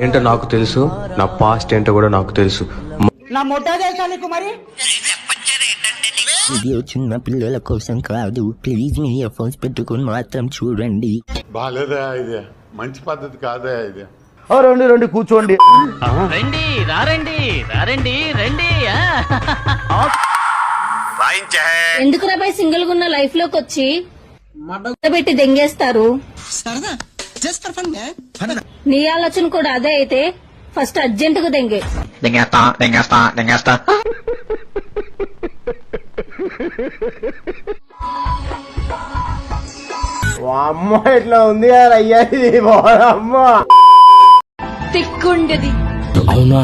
ఏంటో నాకు తెలుసు, నా పాస్ట్ ఏంటో కూడా నాకు తెలుసు. నా మొట్టా తెలుసా నీకు మరి? వీడియో చిన్న పిల్లల కోసం కాదు, ప్లీజ్ మీ ఇయర్ ఫోన్స్ పెట్టుకుని మాత్రం చూడండి. బాలేదా ఇది? మంచి పద్ధతి కాదా ఇది? రండి కూర్చోండి. రండి రారండి రారండి రండి. ఎందుకు రాబాయ్ సింగిల్ గా ఉన్న లైఫ్ లోకి వచ్చి పెట్టి దెంగేస్తారు? నీ ఆలోచన కూడా అదే అయితే ఫస్ట్ అర్జెంట్ గా దెంగేస్తా. అమ్మ ఇట్లా ఉంది అయ్యా ఇది అమ్మ తిక్కుంటది. అవునా?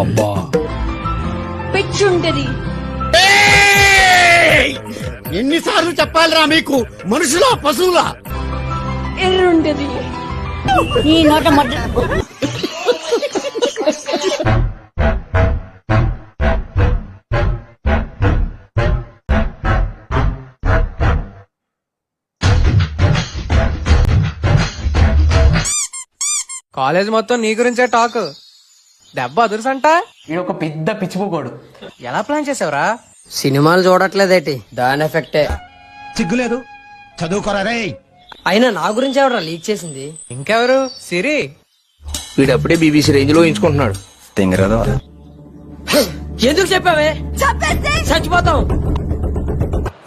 అబ్బా పిచ్చుంటది. ఎన్నిసార్లు చెప్పాలిరా మీకు, మనుషులా పశువులా? ఎర్రుంటది. నీ నోట మడ్డ. కాలేజ్ మొత్తం నీ గురించే టాక్. దెబ్బ అదుర్సంట. ఇది ఒక పెద్ద పిచ్చిపోకోడు. ఎలా ప్లాన్ చేసావురా? సినిమాలు చూడట్లేదేటి, దాని ఎఫెక్టే. సిగ్గులేదు, చదువుకోరా రే. అయినా నా గురించి ఎవరా లీక్ చేసింది? ఇంకెవరు? సిరి. వీడప్పుడే బీబీసీ రేంజ్ లో ఎంచుకుంటున్నాడు. ఎందుకు చెప్పావే? చచ్చిపోతాం.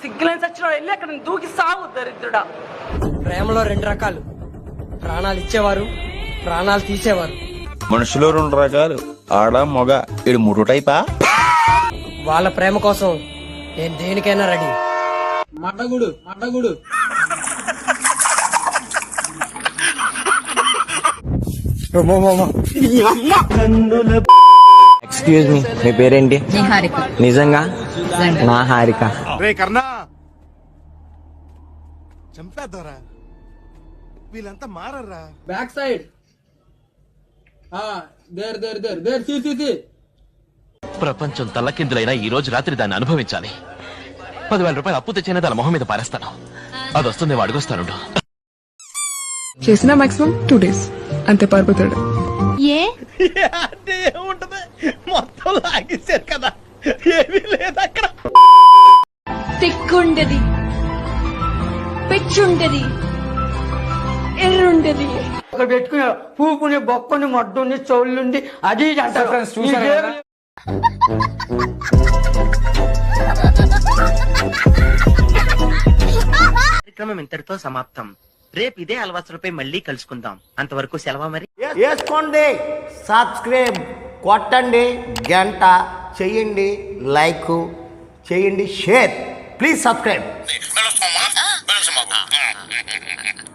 సిగ్గులేని సచ్చిన వెళ్ళి అక్కడ దూకి సాగు దరిద్రుడా. ప్రేమలో రెండు రకాలు, ప్రాణాలు ఇచ్చేవారు, ప్రాణాలు తీసేవారు. మనుషులు రెండు రకాలు, ఆడ మగ. ఇది మూడు టైపా? వాళ్ళ ప్రేమ కోసం నేను దేనికైనా రెడీ. మడ్డగుడు. ఎక్స్క్యూజ్ మీ, మీ పేరేంటి? నిజంగా? నా హారిక. రే కర్ణా, చంపేద్దారా, వీళ్ళంతా మారరా. Back side. ప్రపంచం తల్లకిందులైనా ఈ రోజు రాత్రి దాన్ని అనుభవించాలి. 10,000 రూపాయలు అప్పు తెచ్చైనా దాని మొహం మీద పారేస్తాను. అది వస్తుంది, అడుగుస్తాను. చేసిన మాక్సిమం 2 days అంతే పారిపోతాడు. ఏ అంటే ఏముంటది, మొత్తం లాగేశారు కదా, ఏమీ లేదు అక్కడ. తిక్కుంటది. పిచ్చుంటది. ఎర్రుంటది. అక్కడ పెట్టుకునే పూకుని బొక్కని మడ్డుని చౌళ్ళుండి అది కార్యక్రమం ఇంతటితో సమాప్తం. రేపు ఇదే అలవాసులపై మళ్ళీ కలుసుకుందాం. అంతవరకు సెలవు మరి. వేసుకోండి, సబ్స్క్రైబ్ కొట్టండి, గంట చెయ్యండి, లైక్ చేయండి, షేర్. Please subscribe.